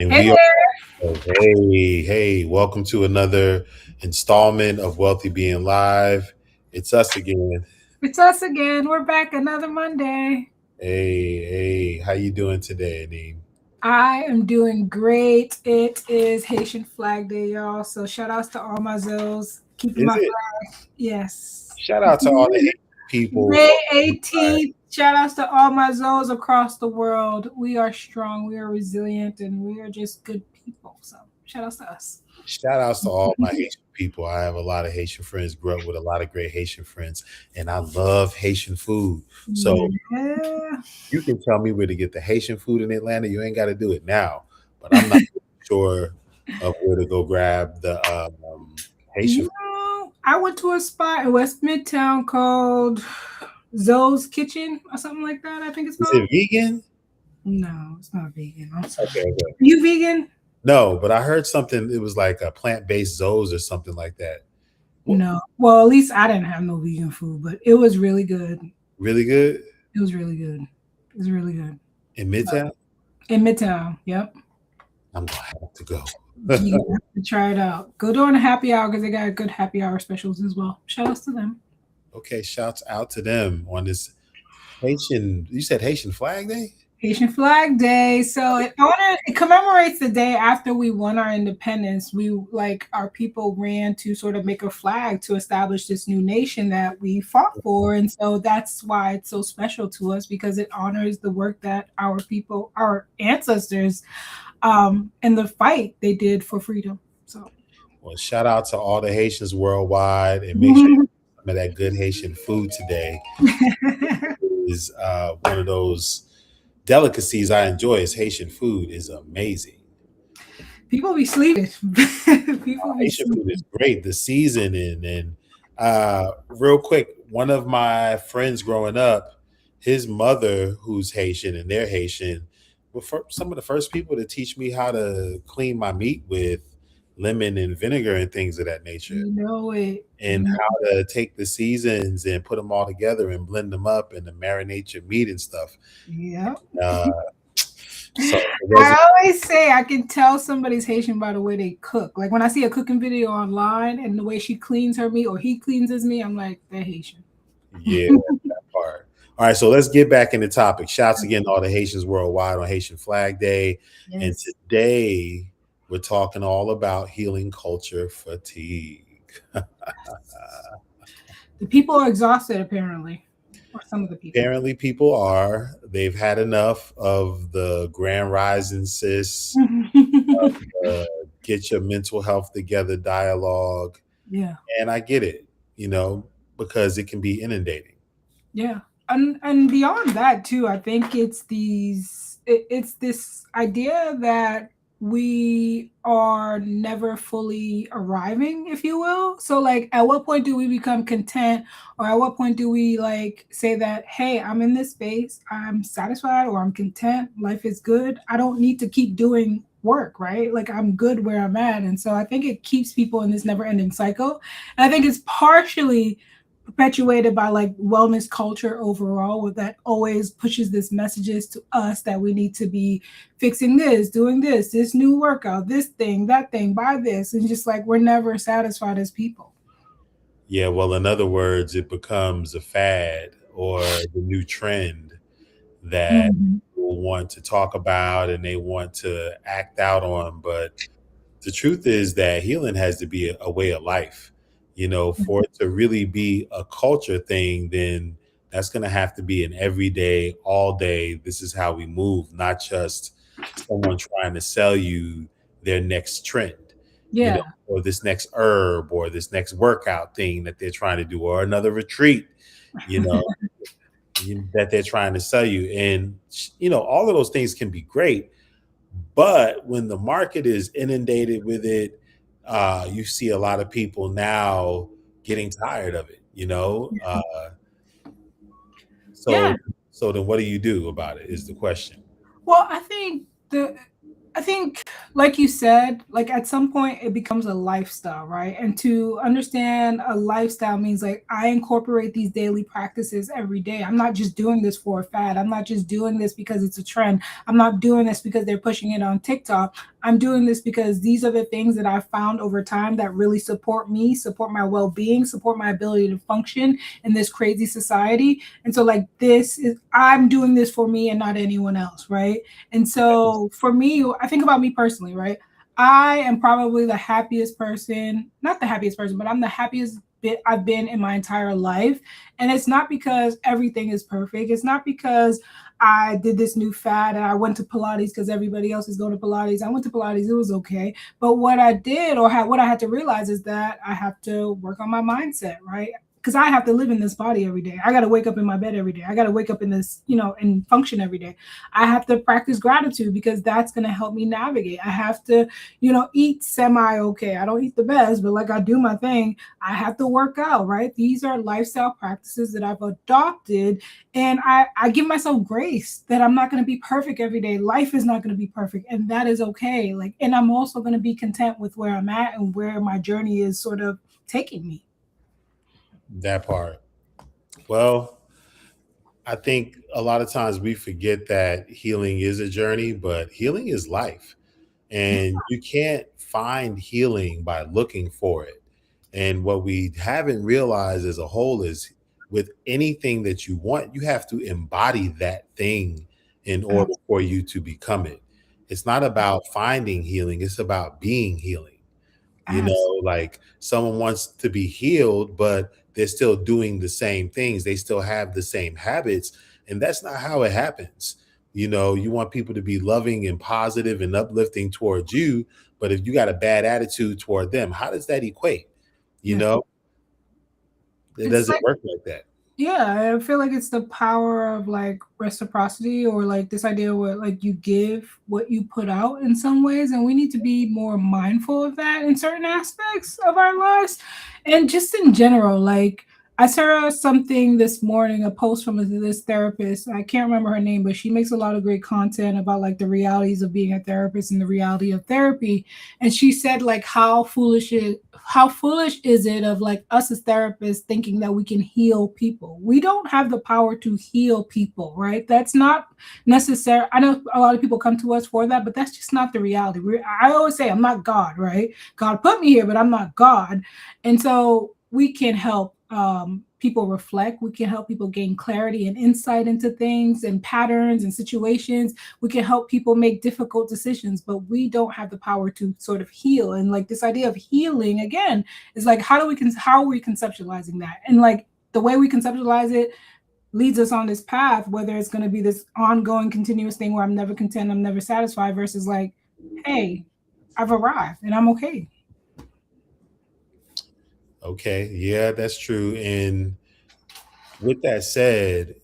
And Hey we are, there, hey, welcome to another installment of Wealthy Being Live. It's us again. it's us again. We're back another Monday. Hey, how you doing today, Aneem? I am doing great. It is Haitian Flag Day, y'all. So shout outs to all my Zills. Keeping Is my it? flag. Yes. Shout out to all the Haitian people. May 18th. Shout outs to all my Zills across the world. We are strong, we are resilient, and we are just good people. So shout outs to us. Shout outs to all my Haitian people. I have a lot of Haitian friends, grew up with a lot of great Haitian friends, and I love Haitian food. So Yeah. you can tell me where to get the Haitian food in Atlanta. You ain't got to do it now, but I'm not sure of where to go grab the Haitian You food. know, I went to a spot in West Midtown called Zoe's Kitchen or something like that. I think it's Is it called. vegan? No, it's not vegan. I'm sorry. Okay, okay. You vegan? No, but I heard something. It was like a plant-based Zoes or something like that. What, No. Well, at least I didn't have no vegan food, but it was really good. really good It was really good. It was really good. in Midtown? In Midtown. Yep. I'm gonna have to go. You have to try it out. Go during a happy hour because they got good happy hour specials as well. Shout outs to them. Okay, shouts out to them on this Haitian. You said Haitian Flag Day? Haitian Flag Day. So it commemorates the day after we won our independence. We like our people ran to sort of make a flag to establish this new nation that we fought for, and so that's why it's so special to us because it honors the work that our people, our ancestors, and the fight they did for freedom. So. Well, shout out to all the Haitians worldwide, and make sure you have some of that good Haitian food today. Is one of those delicacies I enjoy. Is Haitian food is amazing. People be sleeping. People be Haitian food is sleeping. great. The seasoning and real quick, one of my friends growing up, his mother, who's Haitian and they're Haitian, were some of the first people to teach me how to clean my meat with lemon and vinegar and things of that nature, You know it. and how to take the seasons and put them all together and blend them up and to marinate your meat and stuff. Yeah. Uh, so for those, I always say I can tell somebody's Haitian by the way they cook. Like when I see a cooking video online and the way she cleans her meat or he cleans his meat, I'm like, they're Haitian. yeah, that part. All right, so let's get back in the topic. Shouts again to all the Haitians worldwide on Haitian Flag Day. And Yes. today we're talking all about healing culture fatigue. The people are exhausted apparently. Or some of the people. Apparently, people are. They've had enough of the grand rising sis, uh, get your mental health together dialogue. Yeah. And I get it, because it can be inundating. Yeah. And beyond that too, I think it's this idea that we are never fully arriving, if you will. So like at what point do we become content or at what point do we like say that, hey, I'm in this space, I'm satisfied or I'm content, life is good. I don't need to keep doing work, right? Like I'm good where I'm at. And so I think it keeps people in this never ending cycle. And I think it's partially perpetuated by like wellness culture overall with that always pushes this messages to us that we need to be fixing this, doing this new workout, this thing, that thing, buy this, and just like we're never satisfied as people. Yeah, well, in other words, it becomes a fad or the new trend that Mhm. people want to talk about and they want to act out on. But the truth is that healing has to be a way of life. For it to really be a culture thing, then that's going to have to be an everyday, all day. This is how we move, not just someone trying to sell you their next trend, Yeah. or this next herb or this next workout thing that they're trying to do, or another retreat, you know, that they're trying to sell you. And, all of those things can be great. But when the market is inundated with it, you see a lot of people now getting tired of it. Yeah. So so then what do you do about it? Is the question. Well, I think Like you said, like at some point it becomes a lifestyle, right? And to understand a lifestyle means like I incorporate these daily practices every day. I'm not just doing this for a fad. I'm not just doing this because it's a trend. I'm not doing this because they're pushing it on TikTok. I'm doing this because these are the things that I've found over time that really support me, support my well-being, support my ability to function in this crazy society. And so like this is I'm doing this for me and not anyone else, right? And so for me, I think about me personally, right? I am probably the happiest person, not the happiest person, but I'm the happiest bit I've been in my entire life. And it's not because everything is perfect. It's not because I did this new fad and I went to Pilates because everybody else is going to Pilates. I went to Pilates, it was okay. But what I did what I had to realize is that I have to work on my mindset, right? Because I have to live in this body every day. I got to wake up in my bed every day. I got to wake up in this, and function every day. I have to practice gratitude because that's going to help me navigate. I have to, eat semi okay. I don't eat the best, but like I do my thing. I have to work out, right? These are lifestyle practices that I've adopted. And I give myself grace that I'm not going to be perfect every day. Life is not going to be perfect. And that is okay. Like, and I'm also going to be content with where I'm at and where my journey is sort of taking me. That part. Well, I think a lot of times we forget that healing is a journey, but healing is life. And you can't find healing by looking for it. And what we haven't realized as a whole is with anything that you want, you have to embody that thing in order for you to become it. It's not about finding healing, it's about being healing. Absolutely. Like someone wants to be healed, but they're still doing the same things. They still have the same habits. And that's not how it happens. You want people to be loving and positive and uplifting towards you. But if you got a bad attitude toward them, how does that equate? You Yeah. know, it It's doesn't like, work like that. yeah, I feel like it's the power of like reciprocity or like this idea where like you give what you put out in some ways. And we need to be more mindful of that in certain aspects of our lives. And just in general, like I saw something this morning, a post from this therapist. I can't remember her name, but she makes a lot of great content about like the realities of being a therapist and the reality of therapy. And she said like how foolish is it of like us as therapists thinking that we can heal people. We don't have the power to heal people, right? That's not necessary. I know a lot of people come to us for that, but that's just not the reality. I always say I'm not God, right? God put me here, but I'm not God. And so we can help people reflect. We can help people gain clarity and insight into things and patterns and situations. We can help people make difficult decisions, but we don't have the power to sort of heal. And like this idea of healing again is like how are we conceptualizing that? And like the way we conceptualize it leads us on this path, whether it's going to be this ongoing continuous thing where I'm never content, I'm never satisfied, versus like, hey, I've arrived and I'm okay. Okay. Yeah, that's true. And with that said,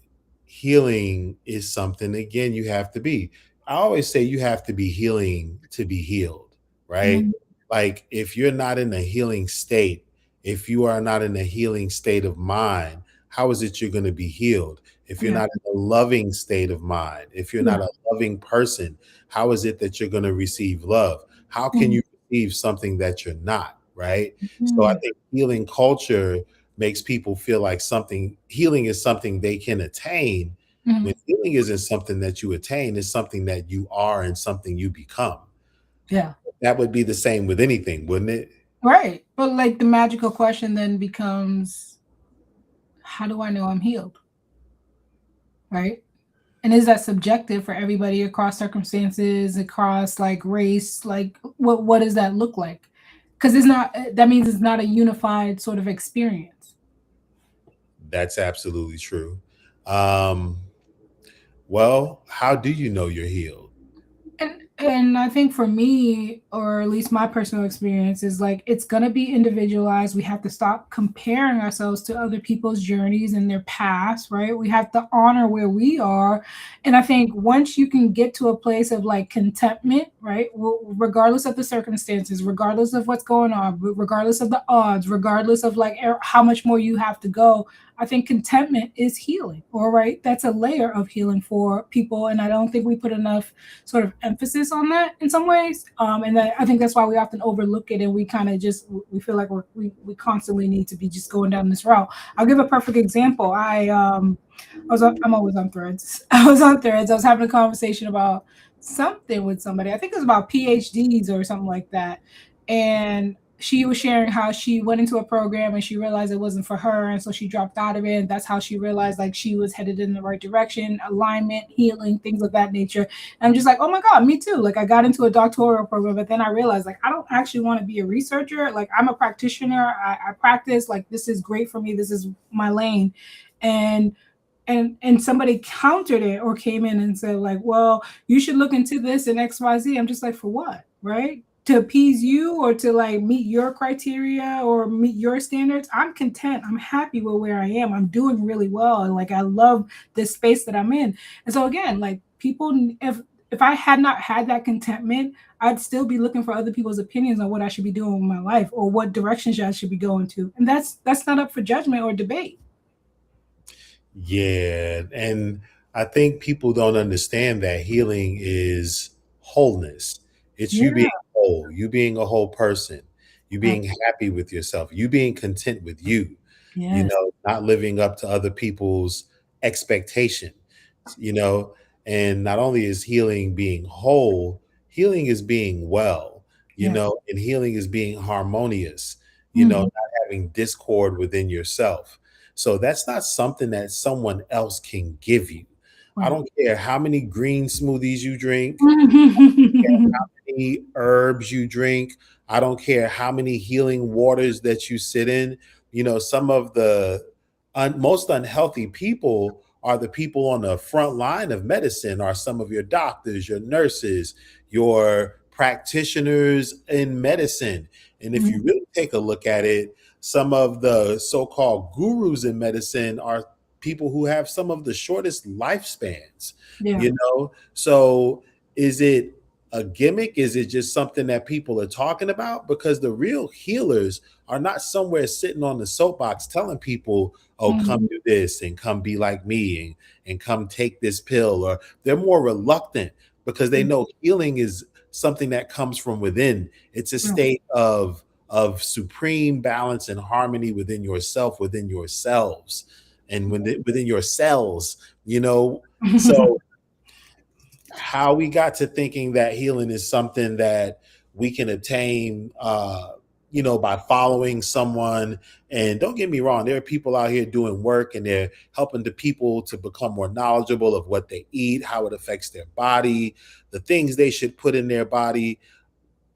healing is something again you have to be. I always say you have to be healing to be healed, right? Mhm. Like if you're not in a healing state, if you are not in a healing state of mind, how is it you're going to be healed? If you're Yeah. not in a loving state of mind, if you're Yeah. not a loving person, how is it that you're going to receive love? How can Mhm. you receive something that you're not, right? So I Mhm. think healing culture makes people feel like something healing is something they can attain when Mhm. healing isn't something that you attain, it's something that you are and something you become. Yeah. That would be the same with anything, wouldn't it? Right. But like the magical question then becomes, how do I know I'm healed? Right. And is that subjective for everybody across circumstances, across like race? Like what does that look like? Because it's not that means it's not a unified sort of experience. That's absolutely true. Um, well, how do you know you're healed? And I think for me, or at least my personal experience, is like it's gonna be individualized. We have to stop comparing ourselves to other people's journeys and their past, right? We have to honor where we are. And I think once you can get to a place of like contentment, right? Regardless of the circumstances, regardless of what's going on, regardless of the odds, regardless of like how much more you have to go, I think contentment is healing, all right? That's a layer of healing for people. And I don't think we put enough sort of emphasis on that in some ways. And that, I think that's why we often overlook it and we kind of just, we feel like we constantly need to be just going down this route. I'll give a perfect example. I'm always on threads. I was on threads. I was having a conversation about something with somebody. I think it was about PhDs or something like that. And she was sharing how she went into a program and she realized it wasn't for her. And so she dropped out of it. And that's how she realized like she was headed in the right direction, alignment, healing, things of that nature. And I'm just like, oh my God, me too. Like I got into a doctoral program, but then I realized like I don't actually want to be a researcher. Like I'm a practitioner. I practice, like this is great for me. This is my lane. And and somebody countered it or came in and said like, well, you should look into this and XYZ. I'm just like, for what? Right? To appease you or to like meet your criteria or meet your standards. I'm content. I'm happy with where I am. I'm doing really well. And like I love this space that I'm in. And so again, like people, if I had not had that contentment, I'd still be looking for other people's opinions on what I should be doing with my life or what directions I should be going to. And that's not up for judgment or debate. Yeah, and I think people don't understand that healing is wholeness. It's you being Yeah. whole, you being a whole person, you Uh, being happy with yourself, you being content with you yes. know, not living up to other people's expectation, you know, and not only is healing being whole, healing is being well, you Yeah. know, and healing is being harmonious, you know, Mhm. not having discord within yourself. So that's not something that someone else can give you. I Right. don't care how many green smoothies you drink, Mhm. many herbs you drink. I don't care how many healing waters that you sit in. You know, some of the most unhealthy people are the people on the front line of medicine, are some of your doctors, your nurses, your practitioners in medicine. And if you Mhm. really take a look at it, some of the so called gurus in medicine are people who have some of the shortest lifespans, Yeah. you know? So is it a gimmick? Is it just something that people are talking about? Because the real healers are not somewhere sitting on the soapbox telling people, oh, Mhm. come do this and come be like me and come take this pill. Or they're more reluctant because they Yeah. know healing is something that comes from within. It's a Yeah. state of supreme balance and harmony within yourself, within yourselves, and within your cells, you know. So how we got to thinking that healing is something that we can attain you know, by following someone. And don't get me wrong, there are people out here doing work and they're helping the people to become more knowledgeable of what they eat, how it affects their body, the things they should put in their body.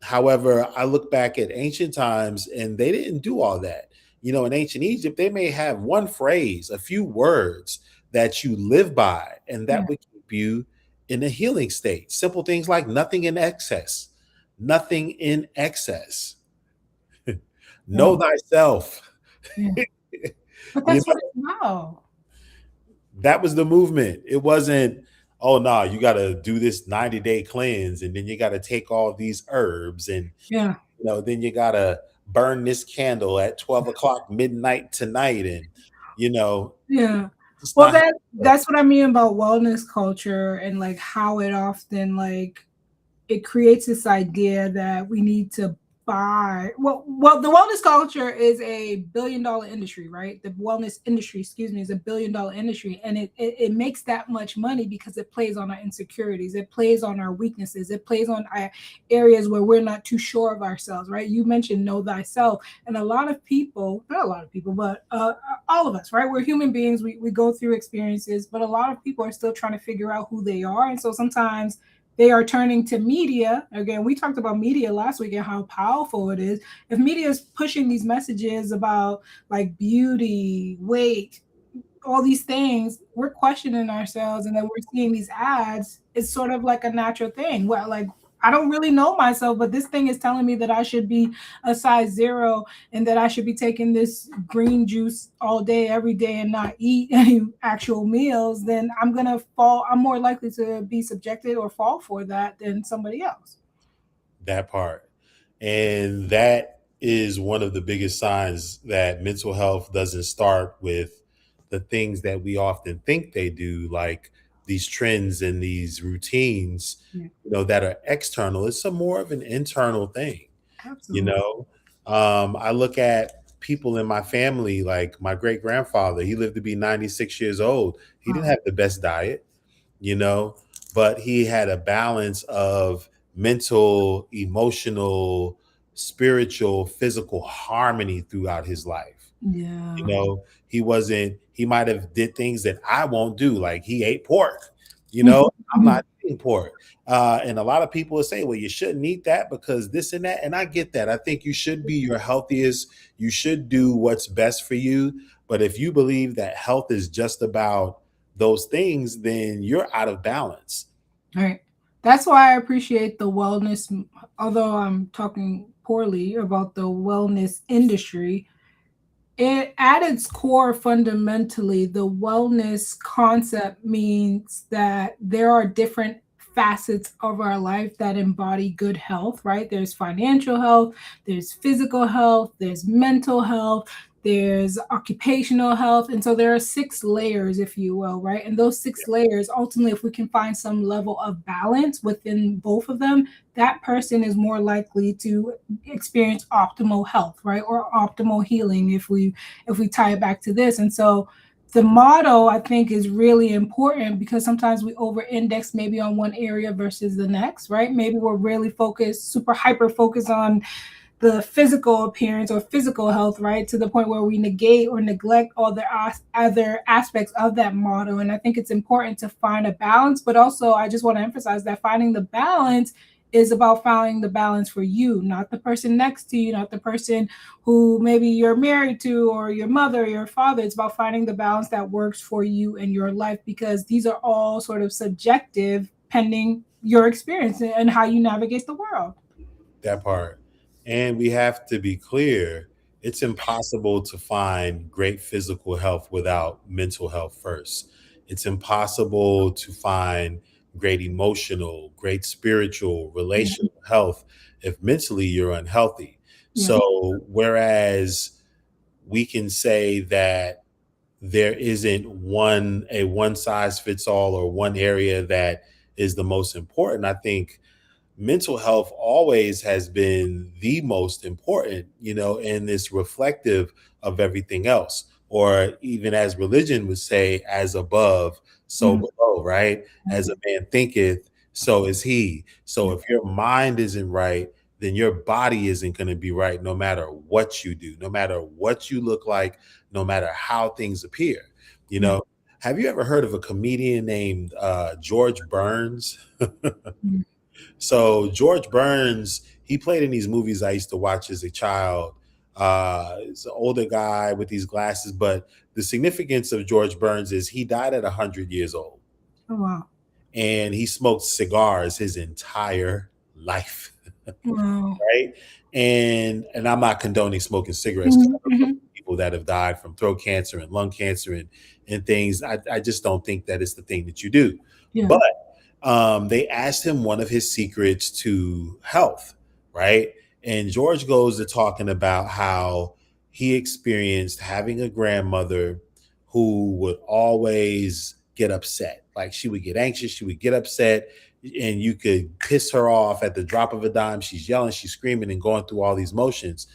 However, I look back at ancient times and they didn't do all that. You know, in ancient Egypt, they may have one phrase, a few words that you live by, and Yeah. that would keep you in a healing state. Simple things like nothing in excess, nothing in excess, Yeah. know thyself. Yeah. But You that's what it's about. that was the movement. It wasn't, oh no, you got to do this 90-day cleanse and then you got to take all these herbs and Yeah. you know, then you got to burn this candle at 12 o'clock midnight tonight. And, you know, Yeah. it's Well, not how that it that's works. what I mean about wellness culture and like how it often like it creates this idea that we need to buy the wellness culture is a billion-dollar industry, right? The wellness industry, excuse me, is a billion-dollar industry, and it makes that much money because it plays on our insecurities, it plays on our weaknesses, it plays on our areas where we're not too sure of ourselves, right? You mentioned know thyself, and a lot of people, not a lot of people, but all of us, right? We're human beings, we go through experiences, but a lot of people are still trying to figure out who they are, and so sometimes they are turning to media. Again, we talked about media last week and how powerful it is. If media is pushing these messages about like beauty, weight, all these things, we're questioning ourselves, and then we're seeing these ads. It's sort of like a natural thing. Well, like I don't really know myself, but this thing is telling me that I should be a size zero and that I should be taking this green juice all day, every day, and not eat any actual meals. Then I'm gonna fall. I'm more likely to be subjected or fall for that than somebody else. That part. And that is one of the biggest signs that mental health doesn't start with the things that we often think they do, like these trends and these routines, Yeah, that are external. It's a more of an internal thing, you absolutely. know. I look at people in my family, like my great grandfather. He lived to be 96 years old. He didn't Wow. have the best diet, you know, but he had a balance of mental, emotional, spiritual, physical harmony throughout his life. Yeah. He wasn't, he might have did things that I won't do. Like he ate pork, I'm Mhm. not eating pork. And a lot of people will say, well, you shouldn't eat that because this and that. And I get that. I think you should be your healthiest. You should do what's best for you. But if you believe that health is just about those things, then you're out of balance. Right. That's why I appreciate the wellness, although I'm talking poorly about the wellness industry. It, at its core, fundamentally, the wellness concept means that there are different facets of our life that embody good health, right? There's financial health, there's physical health, there's mental health, there's occupational health. And so there are six layers, if you will, right? And those six layers, ultimately, if we can find some level of balance within both of them, that person is more likely to experience optimal health, right? Or optimal healing if we tie it back to this. And so the motto I think is really important because sometimes we over index maybe on one area versus the next, right? Maybe we're really focused, super hyper focused on the physical appearance or physical health, right? To the point where we negate or neglect all the other aspects of that motto. And I think it's important to find a balance, but also I just want to emphasize that finding the balance is about finding the balance for you, not the person next to you, not the person who maybe you're married to or your mother or your father. It's about finding the balance that works for you in your life because these are all sort of subjective pending your experience and how you navigate the world. That part. And we have to be clear, it's impossible to find great physical health without mental health first. It's impossible to find great emotional, great spiritual, Yeah. relational health if mentally you're unhealthy. Yeah. So, whereas we can say that there isn't one size fits all or one area that is the most important, I think mental health always has been the most important, and it's reflective of everything else. Or even as religion would say, as above, so Mm. below, right? As a man thinketh, so is he. So Yeah. if your mind isn't right, then your body isn't going to be right no matter what you do, no matter what you look like, no matter how things appear. You Yeah. know, have you ever heard of a comedian named George Burns? Mm. So George Burns, he played in these movies I used to watch as a child. He's an older guy with these glasses, but the significance of George Burns is he died at 100 years old, Oh, wow. and he smoked cigars his entire life, Wow. right? And I'm not condoning smoking cigarettes because Mhm, I know so mhm. many people that have died from throat cancer and lung cancer and things. I just don't think that it's the thing that you do. Yeah. But they asked him one of his secrets to health, right? And George goes to talking about how he experienced having a grandmother who would always get upset. Like she would get anxious, she would get upset, and you could piss her off at the drop of a dime. She's yelling, she's screaming, and going through all these motions.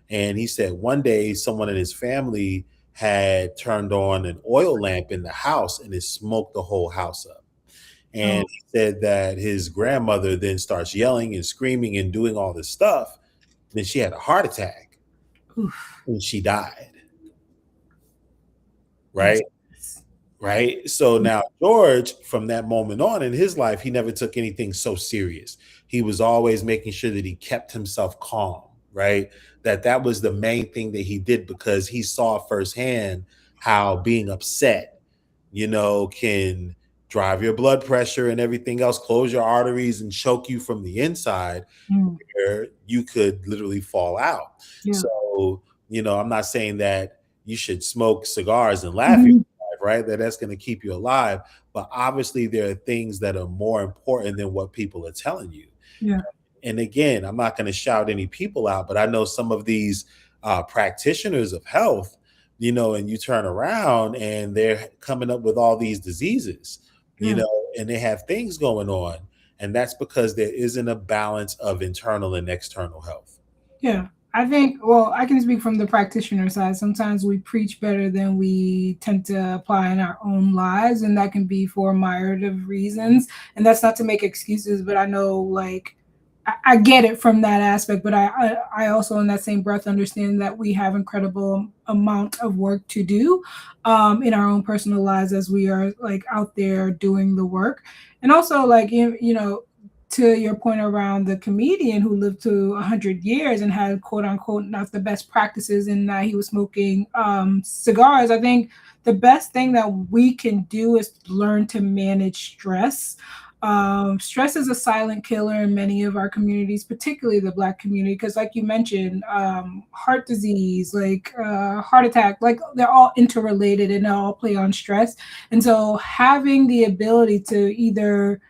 And he said one day someone in his family had turned on an oil lamp in the house and it smoked the whole house up. And Oh, he said that his grandmother then starts yelling and screaming and doing all this stuff. Then she had a heart attack oof. and she died. That's Right. Right. So now George, from that moment on in his life, he never took anything so serious. He was always making sure that he kept himself calm. Right. That was the main thing that he did because he saw firsthand how being upset, can drive your blood pressure and everything else, close your arteries and choke you from the inside Mm. where you could literally fall out. Yeah. So, I'm not saying that you should smoke cigars and laugh your Mhm. life, right? That's going to keep you alive. But obviously, there are things that are more important than what people are telling you. Yeah. And again, I'm not going to shout any people out, but I know some of these practitioners of health, and you turn around and they're coming up with all these diseases, Yeah. and they have things going on. And that's because there isn't a balance of internal and external health. Yeah. I think, well, I can speak from the practitioner side. Sometimes we preach better than we tend to apply in our own lives, and that can be for a myriad of reasons. And that's not to make excuses, but I know, like, I get it from that aspect, but I also, in that same breath, understand that we have incredible amount of work to do in our own personal lives as we are like out there doing the work, and also like to your point around the comedian who lived to 100 years and had quote unquote not the best practices in that he was smoking cigars. I think the best thing that we can do is learn to manage stress. Stress is a silent killer in many of our communities, particularly the Black community, because, like you mentioned, heart disease, like heart attack, like they're all interrelated and they all play on stress. And so, having the ability to either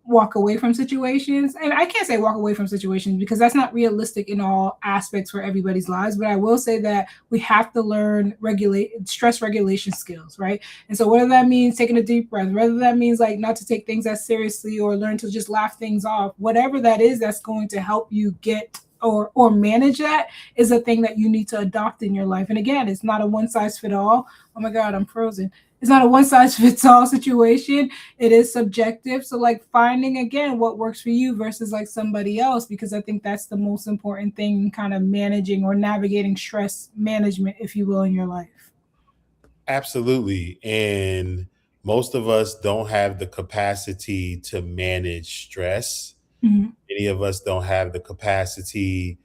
walk away from situations. And I can't say walk away from situations because that's not realistic in all aspects for everybody's lives. But I will say that we have to learn regulate stress regulation skills, right? And so whether that means taking a deep breath, whether that means like not to take things as seriously or learn to just laugh things off, whatever that is that's going to help you get or manage that is a thing that you need to adopt in your life. And again, it's not a one size fit all. Oh my God, I'm frozen. It's not a one size fits all situation. It is subjective. So like finding again what works for you versus like somebody else, because I think that's the most important thing, kind of managing or navigating stress management, if you will, in your life. Absolutely. And most of us don't have the capacity to manage stress. Mhm. Many of us don't have the capacity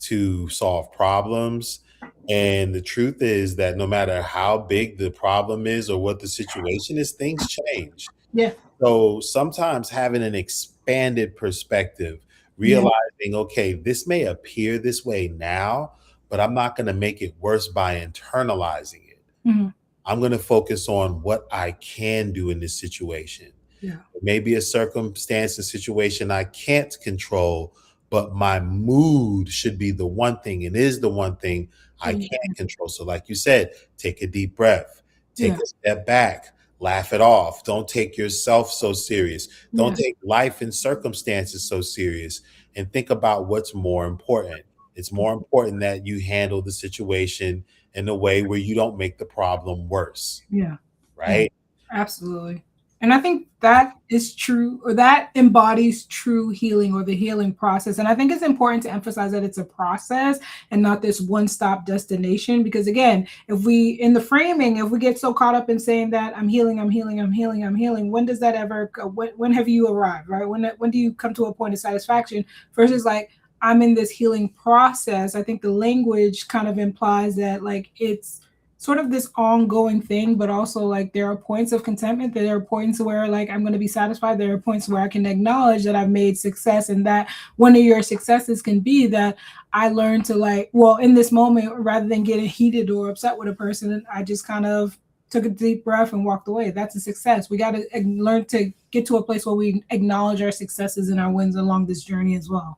to solve problems. And the truth is that no matter how big the problem is or what the situation is, things change. Yeah. So sometimes having an expanded perspective, Yeah. realizing, okay, this may appear this way now, but I'm not going to make it worse by internalizing it. Mhm. I'm going to focus on what I can do in this situation. Yeah. It may be a circumstance and situation I can't control, but my mood should be the one thing and is the one thing I Yeah. can control. So, like you said, take a deep breath, take Yeah. a step back, laugh it off. Don't take yourself so serious. Don't Yeah. take life and circumstances so serious, and think about what's more important. It's more important that you handle the situation in a way where you don't make the problem worse, Yeah. Yeah. right? Absolutely. And I think that is true, or that embodies true healing or the healing process. And I think it's important to emphasize that it's a process and not this one stop destination. Because again, if we, in the framing, if we get so caught up in saying that I'm healing, I'm healing, I'm healing, I'm healing, when does that ever, when have you arrived, right? When do you come to a point of satisfaction versus like, I'm in this healing process? I think the language kind of implies that like it's, sort of this ongoing thing, but also like there are points of contentment. There are points where like I'm going to be satisfied. There are points where I can acknowledge that I've made success, and that one of your successes can be that I learned to like, well, in this moment, rather than getting heated or upset with a person, I just kind of took a deep breath and walked away. That's a success. We got to learn to get to a place where we acknowledge our successes and our wins along this journey as well.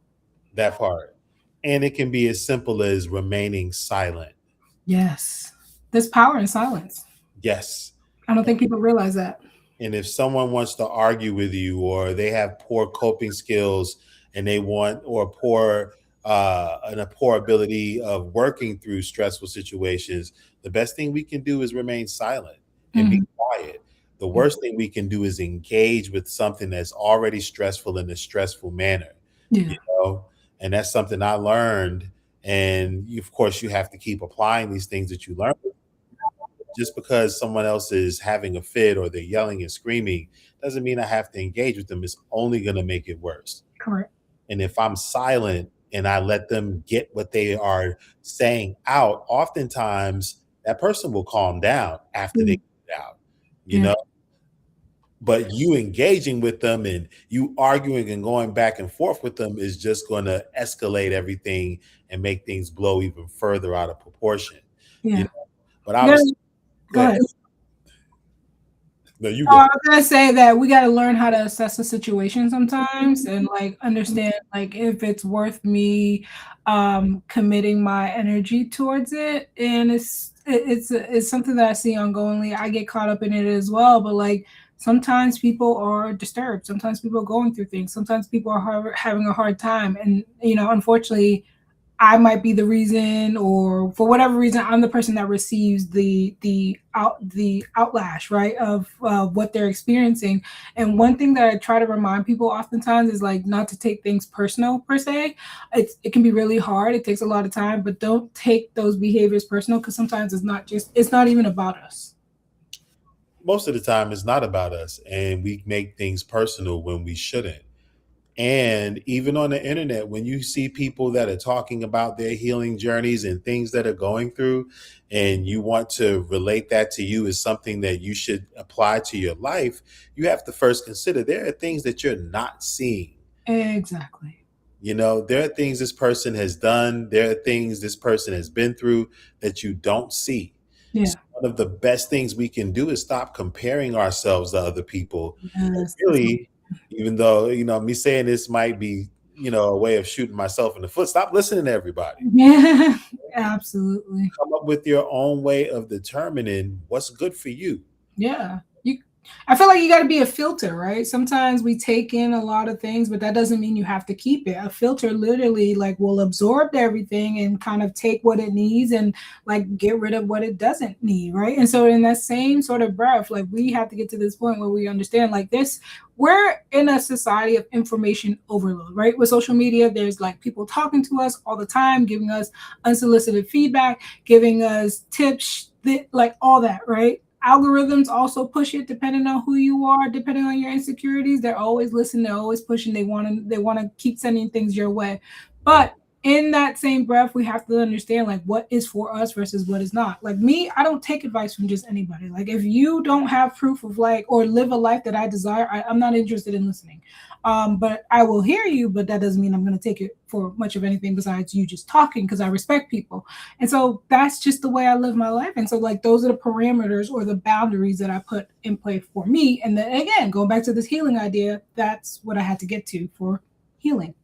That part. And it can be as simple as remaining silent. Yes. There's power in silence. Yes. I don't think people realize that. And if someone wants to argue with you or they have poor coping skills and they want or a poor ability of working through stressful situations, the best thing we can do is remain silent and be Mhm. quiet. The worst thing we can do is engage with something that's already stressful in a stressful manner, you Yeah. know? And that's something I learned. And of course, you have to keep applying these things that you learn. Just because someone else is having a fit or they're yelling and screaming doesn't mean I have to engage with them. It's only going to make it worse. Correct. And if I'm silent and I let them get what they are saying out, oftentimes that person will calm down after they Yeah. get it out, you Yeah. know? But you engaging with them and you arguing and going back and forth with them is just going to escalate everything and make things blow even further out of proportion, you Yeah. know? But I There, was, go go ahead. ahead. No, you Oh, I good. was gonna say that we gotta learn how to assess the situation sometimes and like understand like if it's worth me committing my energy towards it. And it's something that I see ongoingly. I get caught up in it as well, but like sometimes people are disturbed, sometimes people are going through things, sometimes people are having a hard time. And unfortunately I might be the reason, or for whatever reason, I'm the person that receives the outlash, right, of what they're experiencing. And one thing that I try to remind people oftentimes is like not to take things personal per se. It can be really hard. It takes a lot of time, but don't take those behaviors personal because sometimes it's not even about us. Most of the time, it's not about us, and we make things personal when we shouldn't. And even on the internet, when you see people that are talking about their healing journeys and things that are going through, and you want to relate that to you as something that you should apply to your life, you have to first consider there are things that you're not seeing. Exactly. There are things this person has done, there are things this person has been through that you don't see. So Yeah. one of the best things we can do is stop comparing ourselves to other people. And Yes. That's really, even though, me saying this might be, a way of shooting myself in the foot, stop listening to everybody. yeah. Absolutely. Come up with your own way of determining what's good for you. Yeah. I feel like you got to be a filter, right? Sometimes we take in a lot of things, but that doesn't mean you have to keep it. A filter literally like will absorb everything and kind of take what it needs and like get rid of what it doesn't need, right? And so in that same sort of breath, like we have to get to this point where we understand like this we're in a society of information overload, right? With social media, there's like people talking to us all the time, giving us unsolicited feedback, giving us tips, like all that, right? Algorithms also push it depending on who you are, depending on your insecurities. They're always listening, they're always pushing, they want to keep sending things your way. Mhm. But in that same breath, we have to understand like what is for us versus what is not. Like me, I don't take advice from just anybody. Like if you don't have proof of like or live a life that I desire, I'm not interested in listening. But I will hear you, but that doesn't mean I'm going to take it for much of anything besides you just talking because I respect people. And so that's just the way I live my life. And so, like, those are the parameters or the boundaries that I put in play for me. And then again, going back to this healing idea, that's what I had to get to for healing.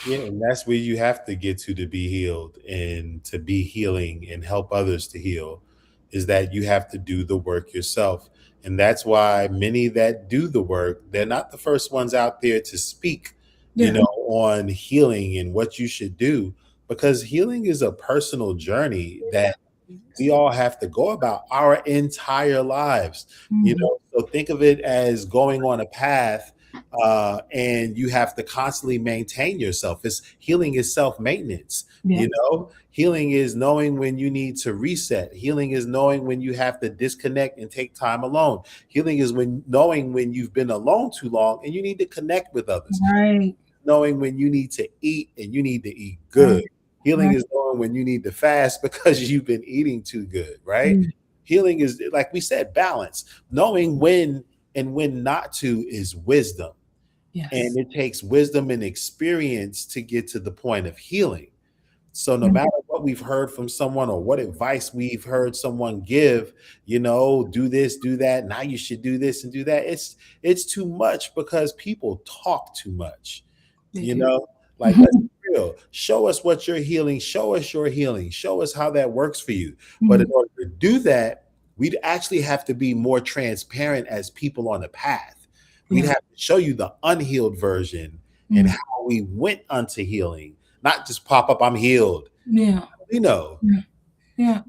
Yeah, and that's where you have to get to be healed and to be healing and help others to heal, is that you have to do the work yourself. And that's why many that do the work, they're not the first ones out there to speak, Yeah. on healing and what you should do, because healing is a personal journey that we all have to go about our entire lives. Mhm. So think of it as going on a path, and you have to constantly maintain yourself. It's healing is self-maintenance. Yeah. Healing is knowing when you need to reset. Healing is knowing when you have to disconnect and take time alone. Healing is when knowing when you've been alone too long and you need to connect with others, Right. knowing when you need to eat and you need to eat good. Right. Healing Right. is knowing when you need to fast because you've been eating too good, right? Mm. Healing is, like we said, balance. Knowing when and when not to is wisdom. And Yes. it takes wisdom and experience to get to the point of healing. So no Mm. matter what we've heard from someone or what advice we've heard someone give, do this, do that. Now you should do this and do that. It's too much because people talk too much. They You do. know, like, let's be real. Show us what you're healing. Show us your healing. Show us how that works for you. But in Mhm. order to do that, we'd actually have to be more transparent as people on the path. We'd Yeah. have to show you the unhealed version and Mm. how we went unto healing, not just pop up, I'm healed. Yeah. You know, Yeah. Yeah.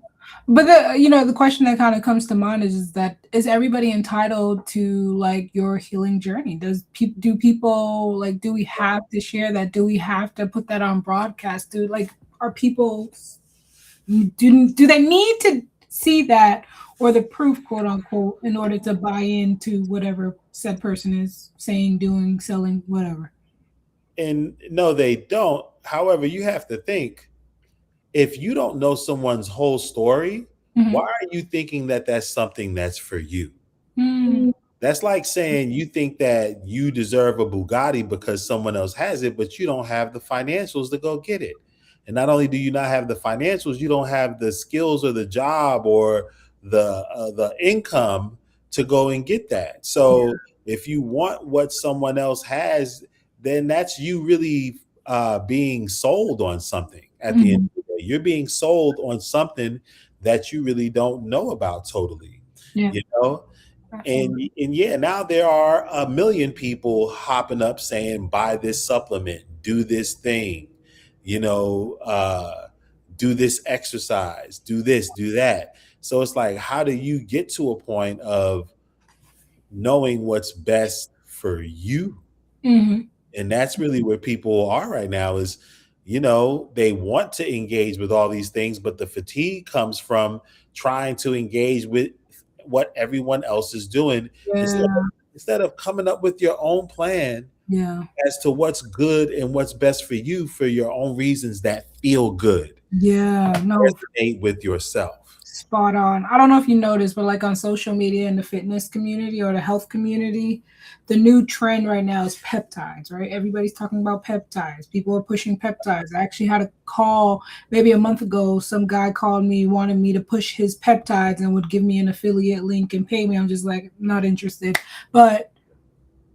But the question that kind of comes to mind is that is everybody entitled to like your healing journey? Do people like do we have to share that? Do we have to put that on broadcast? Do like are people do they need to see that or the proof, quote unquote, in order to buy into whatever said person is saying, doing, selling, whatever? and no, they don't. However, you have to think, if you don't know someone's whole story, why Mhm. are you thinking that that's something that's for you? Mm. That's like saying you think that you deserve a Bugatti because someone else has it, but you don't have the financials to go get it. And not only do you not have the financials, you don't have the skills or the job or the income to go and get that. So if you want what someone else has, then that's you really being sold on something at the end Mhm. of the day. You're being sold on something that you really don't know about totally, Yeah, you know? absolutely. And yeah, now there are a million people hopping up saying, buy this supplement, do this thing, you know, do this exercise, do this, do that. So it's like, how do you get to a point of knowing what's best for you? Mhm. And that's really where people are right now is, they want to engage with all these things, but the fatigue comes from trying to engage with what everyone else is doing instead of, Yeah, instead of coming up with your own plan yeah, as to what's good and what's best for you for your own reasons that feel good, yeah. No, resonate with yourself. spot on. I don't know if you noticed, but like on social media in the fitness community or the health community, the new trend right now is peptides, right? Everybody's talking about peptides. People are pushing peptides. I actually had a call maybe a month ago. Some guy called me, wanted me to push his peptides and would give me an affiliate link and pay me. I'm just like, not interested. But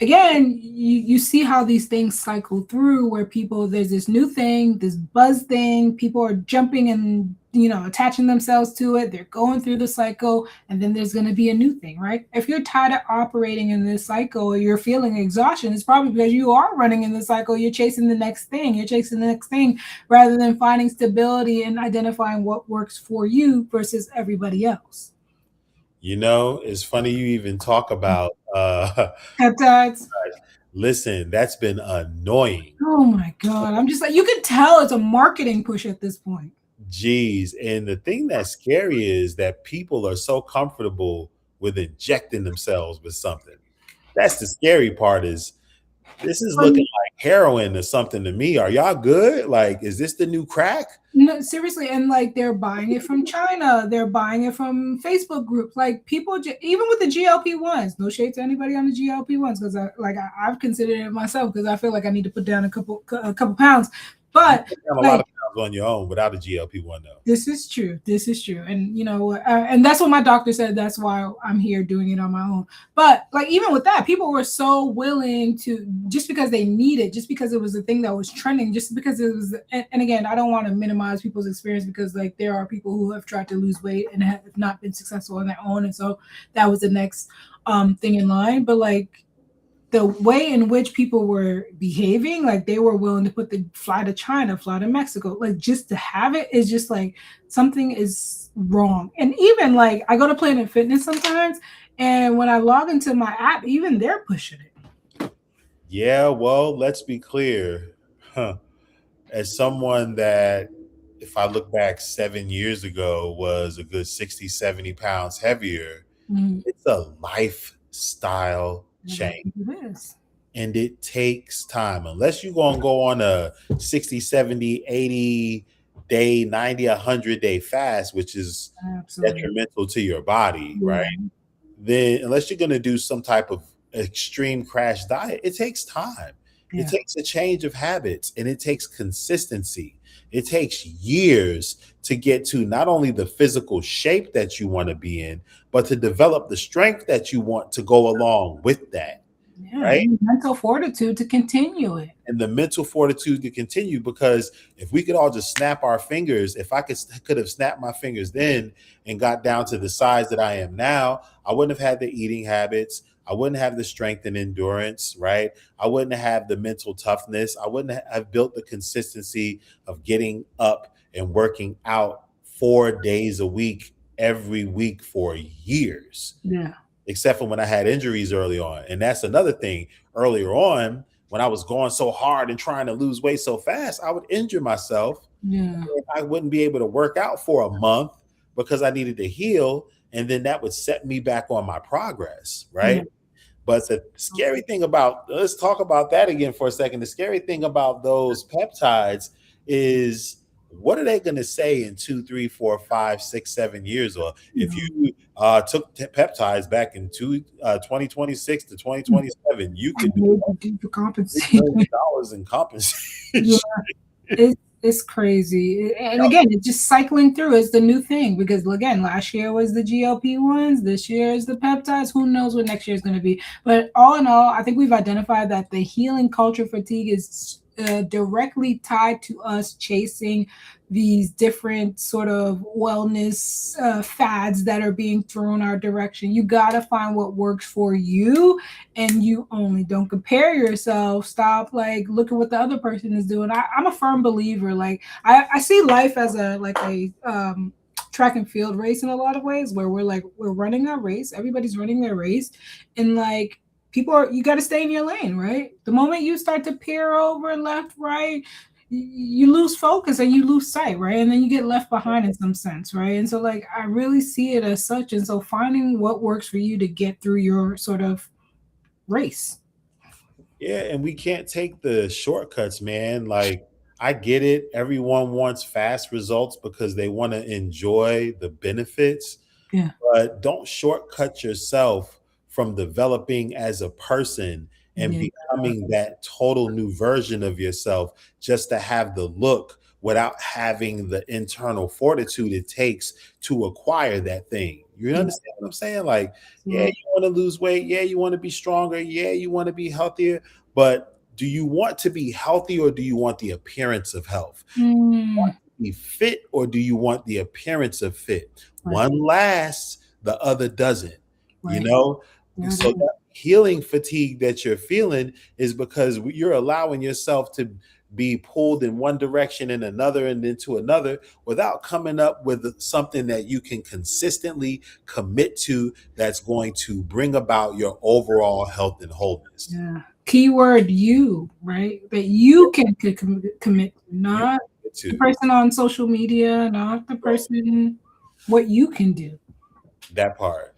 again, you see how these things cycle through where people there's this new thing, this buzz thing, people are jumping and attaching themselves to it, they're going through the cycle, and then there's going to be a new thing, right? If you're tired of operating in this cycle or you're feeling exhaustion, it's probably because you are running in the cycle, you're chasing the next thing, rather than finding stability and identifying what works for you versus everybody else. It's funny you even talk about Peptides. listen, that's been annoying. Oh my God. I'm just like, you can tell it's a marketing push at this point. Geez. And the thing that's scary is that people are so comfortable with injecting themselves with something. That's the scary part is this is looking Um, like heroin or something to me. Are y'all good? Like, is this the new crack? no, seriously. And like they're buying it from China, they're buying it from Facebook groups. Like people, even with the GLP-1s, no shade to anybody on the GLP-1s because I've considered it myself because I feel like I need to put down a couple pounds. You But put down a lot like, of pounds on your own without a GLP-1 though. this is true. This is true. And and that's what my doctor said. That's why I'm here doing it on my own. But like even with that, people were so willing to just because they need it, just because it was the thing that was trending, just because it was. And again, I don't want to minimize people's experience because like there are people who have tried to lose weight and have not been successful on their own, and so that was the next thing in line. But like the way in which people were behaving, like they were willing to put the fly to China, fly to Mexico, like just to have it is just like something is wrong. And even like I go to Planet Fitness sometimes, and when I log into my app, even they're pushing it. Yeah, well, let's be clear. Huh. As someone that, if I look back 7 years ago, was a good 60, 70 pounds heavier, Mm, it's a lifestyle I change. think it is. And it takes time. Unless you're going to go on a 60, 70, 80 day, 90, 100 day fast, which is Absolutely. detrimental to your body, right? Yeah. Then unless you're going to do some type of extreme crash diet, it takes time. It Yeah. takes a change of habits and it takes consistency. It takes years to get to not only the physical shape that you want to be in, but to develop the strength that you want to go along with that, Yeah. right? And mental fortitude to continue it. And the mental fortitude to continue. Because if we could all just snap our fingers, if I could have snapped my fingers then and got down to the size that I am now, I wouldn't have had the eating habits. I wouldn't have the strength and endurance, right? I wouldn't have the mental toughness. I wouldn't have built the consistency of getting up and working out 4 days a week, every week for years, Yeah. except for when I had injuries early on. And that's another thing. Earlier on, when I was going so hard and trying to lose weight so fast, I would injure myself. Yeah. I wouldn't be able to work out for a month because I needed to heal. And then that would set me back on my progress, Yeah. right? But the scary thing about, let's talk about that again for a second. The scary thing about those peptides is what are they going to say in 2, 3, 4, 5, 6, 7 years? Or if Yeah. you took peptides back in 2026 to 2027, you I could do made the deeper $6 compensation. million in compensation. Yeah. It's It's crazy. And again, it's just cycling through. It's the new thing because again, last year was the GLP ones. This year is the peptides. Who knows what next year is going to be? But all in all, I think we've identified that the healing culture fatigue is directly tied to us chasing these different sort of wellness fads that are being thrown our direction. You got to find what works for you, and you only. Don't compare yourself. Stop like look at what the other person is doing. I'm a firm believer. Like I see life as a like a track and field race in a lot of ways where we're running our race. Everybody's running their race, and like people are, you got to stay in your lane, right? The moment you start to peer over left, right, you lose focus and you lose sight, right? And then you get left behind in some sense, right? And so like I really see it as such. And so finding what works for you to get through your sort of race. Yeah, and we can't take the shortcuts, man. Like, I get it. Everyone wants fast results because they want to enjoy the benefits, Yeah. but don't shortcut yourself from developing as a person and Yeah. becoming that total new version of yourself just to have the look without having the internal fortitude it takes to acquire that thing. You Yeah. understand what I'm saying? Like, yeah, Absolutely. you want to lose weight. Yeah, you want to be stronger. Yeah, you want to be healthier. But do you want to be healthy or do you want the appearance of health? Mm, Be fit or do you want the appearance of fit? right. One lasts, the other doesn't, you Right. know? There it So is. that healing fatigue that you're feeling is because you're allowing yourself to be pulled in one direction and another and into another without coming up with something that you can consistently commit to that's going to bring about your overall health and wholeness. Yeah. Keyword you, right? That you can commit, You not commit the to. person on social media, not the person, what you can do. That part.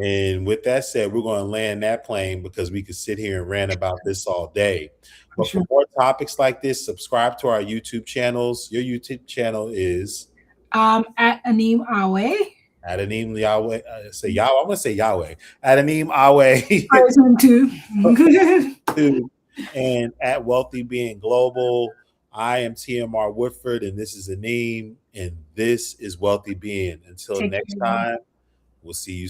And with that said, we're going to land that plane because we could sit here and rant about this all day. For But for sure. more topics like this, subscribe to our YouTube channels. Your YouTube channel is At Anim Awe. Adanim Yahweh. Say Yahweh. I'm going to say Yahweh. Adanim Awe. Praise him too. And at Wealthy Being Global. I am TMR Woodford, and this is Anim, and this is Wealthy Being. Until Take next care. time, we'll see you